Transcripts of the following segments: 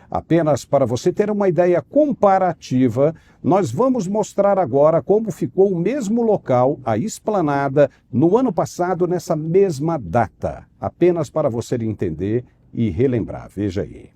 Apenas para você ter uma ideia comparativa, nós vamos mostrar agora como ficou o mesmo local, a Esplanada, no ano passado, nessa mesma data. Apenas para você entender e relembrar. Veja aí.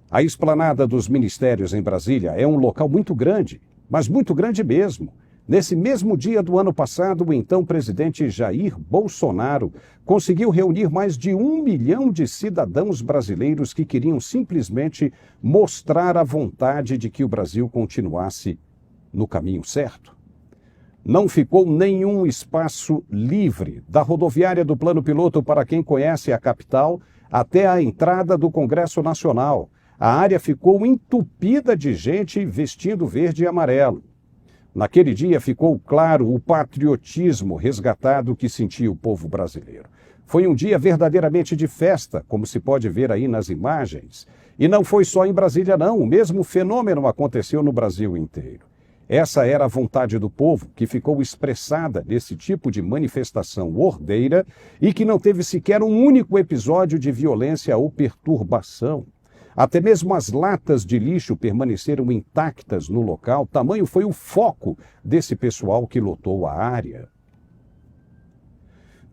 A Esplanada dos Ministérios em Brasília é um local muito grande, mas muito grande mesmo. Nesse mesmo dia do ano passado, o então presidente Jair Bolsonaro conseguiu reunir mais de 1 milhão de cidadãos brasileiros que queriam simplesmente mostrar a vontade de que o Brasil continuasse no caminho certo. Não ficou nenhum espaço livre, da rodoviária do Plano Piloto para quem conhece a capital até a entrada do Congresso Nacional. A área ficou entupida de gente vestindo verde e amarelo. Naquele dia ficou claro o patriotismo resgatado que sentia o povo brasileiro. Foi um dia verdadeiramente de festa, como se pode ver aí nas imagens. E não foi só em Brasília, não. O mesmo fenômeno aconteceu no Brasil inteiro. Essa era a vontade do povo, que ficou expressada nesse tipo de manifestação ordeira e que não teve sequer um único episódio de violência ou perturbação. Até mesmo as latas de lixo permaneceram intactas no local, tamanho foi o foco desse pessoal que lotou a área.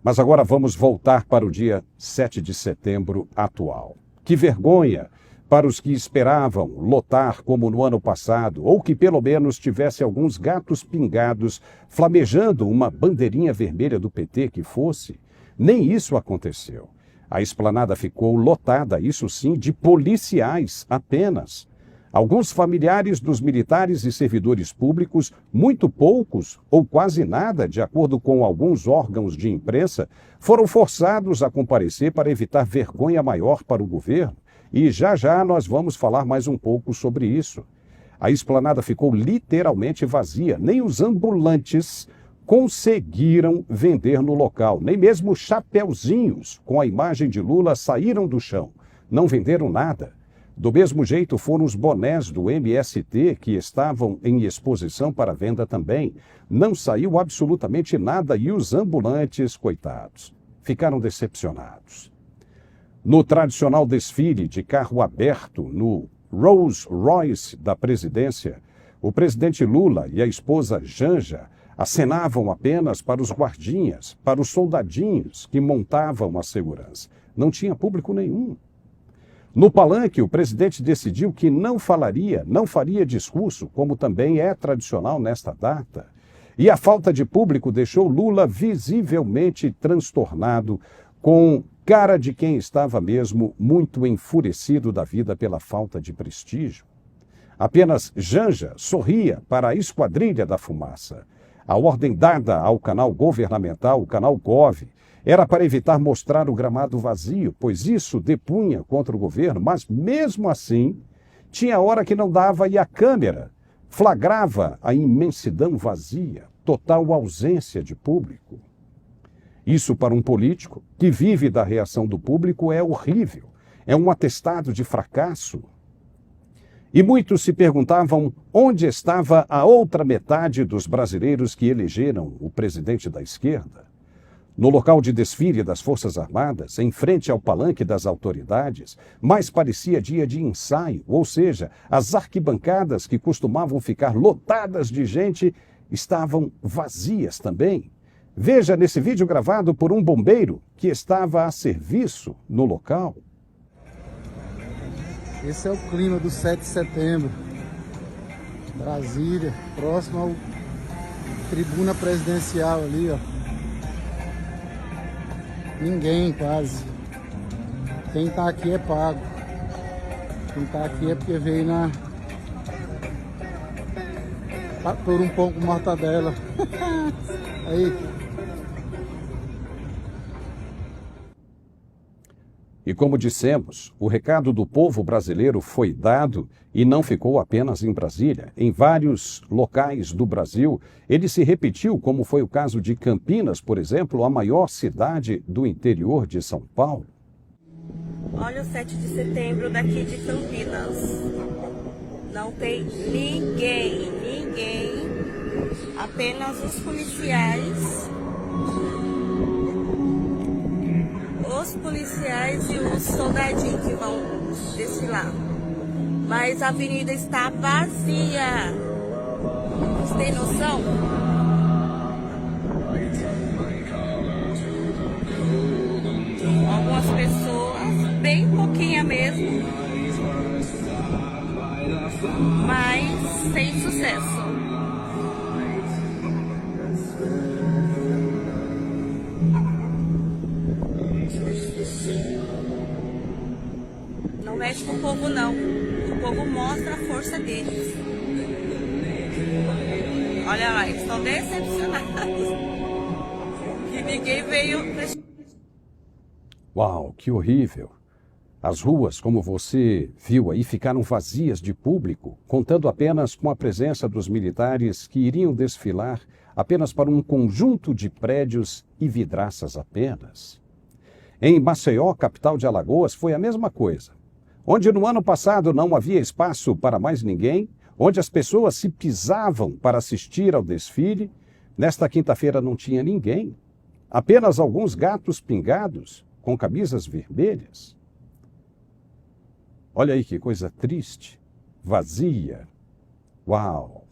Mas agora vamos voltar para o dia 7 de setembro atual. Que vergonha para os que esperavam lotar como no ano passado, ou que pelo menos tivesse alguns gatos pingados flamejando uma bandeirinha vermelha do PT que fosse. Nem isso aconteceu. A esplanada ficou lotada, isso sim, de policiais apenas. Alguns familiares dos militares e servidores públicos, muito poucos ou quase nada, de acordo com alguns órgãos de imprensa, foram forçados a comparecer para evitar vergonha maior para o governo. E já já nós vamos falar mais um pouco sobre isso. A esplanada ficou literalmente vazia, nem os ambulantes conseguiram vender no local. Nem mesmo chapeuzinhos com a imagem de Lula saíram do chão. Não venderam nada. Do mesmo jeito foram os bonés do MST que estavam em exposição para venda também. Não saiu absolutamente nada e os ambulantes, coitados, ficaram decepcionados. No tradicional desfile de carro aberto no Rolls Royce da presidência, o presidente Lula e a esposa Janja acenavam apenas para os guardinhas, para os soldadinhos que montavam a segurança. Não tinha público nenhum. No palanque, o presidente decidiu que não faria discurso, como também é tradicional nesta data. E a falta de público deixou Lula visivelmente transtornado, com cara de quem estava mesmo muito enfurecido da vida pela falta de prestígio. Apenas Janja sorria para a esquadrilha da fumaça. A ordem dada ao canal governamental, o canal Gov, era para evitar mostrar o gramado vazio, pois isso depunha contra o governo, mas mesmo assim, tinha hora que não dava e a câmera flagrava a imensidão vazia, total ausência de público. Isso para um político que vive da reação do público é horrível, é um atestado de fracasso. E muitos se perguntavam onde estava a outra metade dos brasileiros que elegeram o presidente da esquerda. No local de desfile das Forças Armadas, em frente ao palanque das autoridades, mais parecia dia de ensaio, ou seja, as arquibancadas que costumavam ficar lotadas de gente estavam vazias também. Veja nesse vídeo gravado por um bombeiro que estava a serviço no local. Esse é o clima do 7 de setembro, Brasília, próximo ao tribuna presidencial ali, ó. Ninguém quase. Quem tá aqui é pago. Quem tá aqui é porque veio por um pão com mortadela. Aí. E como dissemos, o recado do povo brasileiro foi dado e não ficou apenas em Brasília. Em vários locais do Brasil, ele se repetiu, como foi o caso de Campinas, por exemplo, a maior cidade do interior de São Paulo. Olha o 7 de setembro daqui de Campinas. Não tem ninguém. Apenas os policiais. Os policiais e os soldadinhos que vão mas a avenida está vazia. Você tem noção? Algumas pessoas, bem pouquinha mesmo, mas sem sucesso. Não mexe com o povo, não. O povo mostra a força deles. Olha lá, eles estão decepcionados que ninguém veio. Uau, que horrível! As ruas, como você viu aí, ficaram vazias de público, contando apenas com a presença dos militares que iriam desfilar apenas para um conjunto de prédios e vidraças apenas. Em Maceió, capital de Alagoas, foi a mesma coisa. Onde no ano passado não havia espaço para mais ninguém, onde as pessoas se pisavam para assistir ao desfile, nesta quinta-feira não tinha ninguém. Apenas alguns gatos pingados com camisas vermelhas. Olha aí que coisa triste, vazia. Uau!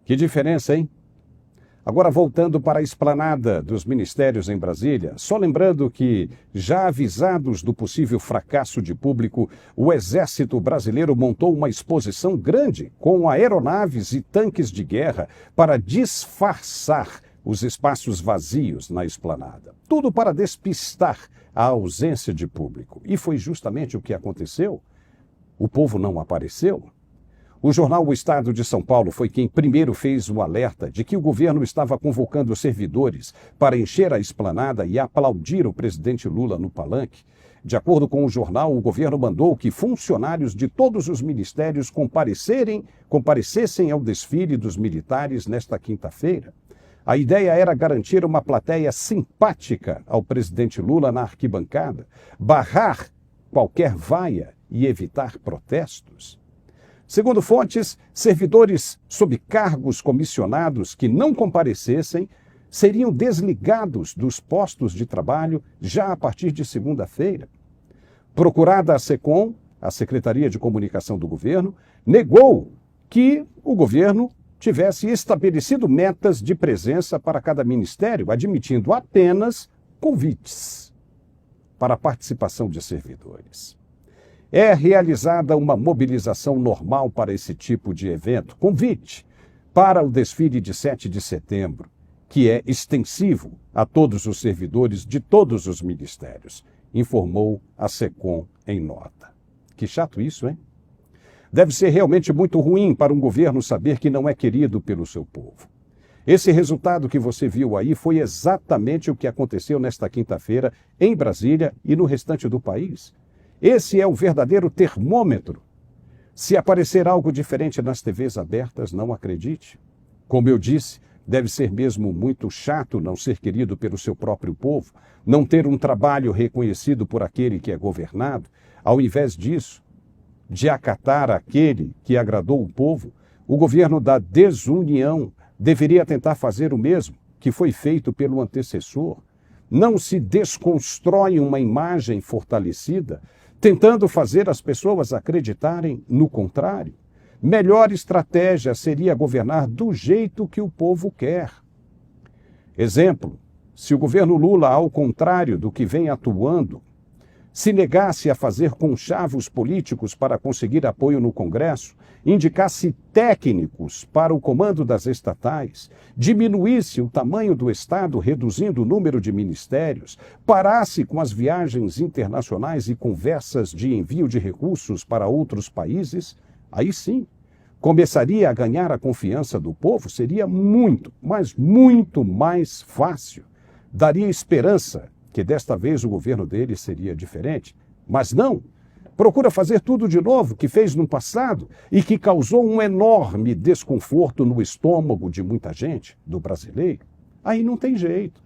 Que diferença, hein? Agora, voltando para a esplanada dos ministérios em Brasília, só lembrando que, já avisados do possível fracasso de público, o Exército Brasileiro montou uma exposição grande com aeronaves e tanques de guerra para disfarçar os espaços vazios na esplanada. Tudo para despistar a ausência de público. E foi justamente o que aconteceu. O povo não apareceu. O jornal O Estado de São Paulo foi quem primeiro fez o alerta de que o governo estava convocando servidores para encher a esplanada e aplaudir o presidente Lula no palanque. De acordo com o jornal, o governo mandou que funcionários de todos os ministérios comparecessem ao desfile dos militares nesta quinta-feira. A ideia era garantir uma plateia simpática ao presidente Lula na arquibancada, barrar qualquer vaia e evitar protestos. Segundo fontes, servidores sob cargos comissionados que não comparecessem seriam desligados dos postos de trabalho já a partir de segunda-feira. Procurada a SECOM, a Secretaria de Comunicação do Governo, negou que o governo tivesse estabelecido metas de presença para cada ministério, admitindo apenas convites para a participação de servidores. É realizada uma mobilização normal para esse tipo de evento, convite para o desfile de 7 de setembro, que é extensivo a todos os servidores de todos os ministérios, informou a SECOM em nota. Que chato isso, hein? Deve ser realmente muito ruim para um governo saber que não é querido pelo seu povo. Esse resultado que você viu aí foi exatamente o que aconteceu nesta quinta-feira em Brasília e no restante do país. Esse é o verdadeiro termômetro. Se aparecer algo diferente nas TVs abertas, não acredite. Como eu disse, deve ser mesmo muito chato não ser querido pelo seu próprio povo, não ter um trabalho reconhecido por aquele que é governado. Ao invés disso, de acatar aquele que agradou o povo, o governo da desunião deveria tentar fazer o mesmo que foi feito pelo antecessor. Não se desconstrói uma imagem fortalecida, tentando fazer as pessoas acreditarem no contrário. Melhor estratégia seria governar do jeito que o povo quer. Exemplo, se o governo Lula, ao contrário do que vem atuando, se negasse a fazer conchavos políticos para conseguir apoio no Congresso, indicasse técnicos para o comando das estatais, diminuísse o tamanho do Estado, reduzindo o número de ministérios, parasse com as viagens internacionais e conversas de envio de recursos para outros países, aí sim, começaria a ganhar a confiança do povo, seria muito, mas muito mais fácil. Daria esperança que desta vez o governo dele seria diferente. Mas não, procura fazer tudo de novo que fez no passado e que causou um enorme desconforto no estômago de muita gente, do brasileiro. Aí não tem jeito.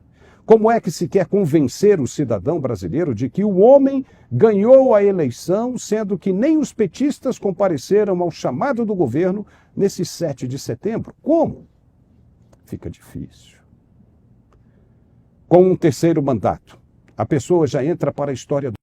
Como é que se quer convencer o cidadão brasileiro de que o homem ganhou a eleição, sendo que nem os petistas compareceram ao chamado do governo nesse 7 de setembro? Como? Fica difícil. Com um terceiro mandato, a pessoa já entra para a história do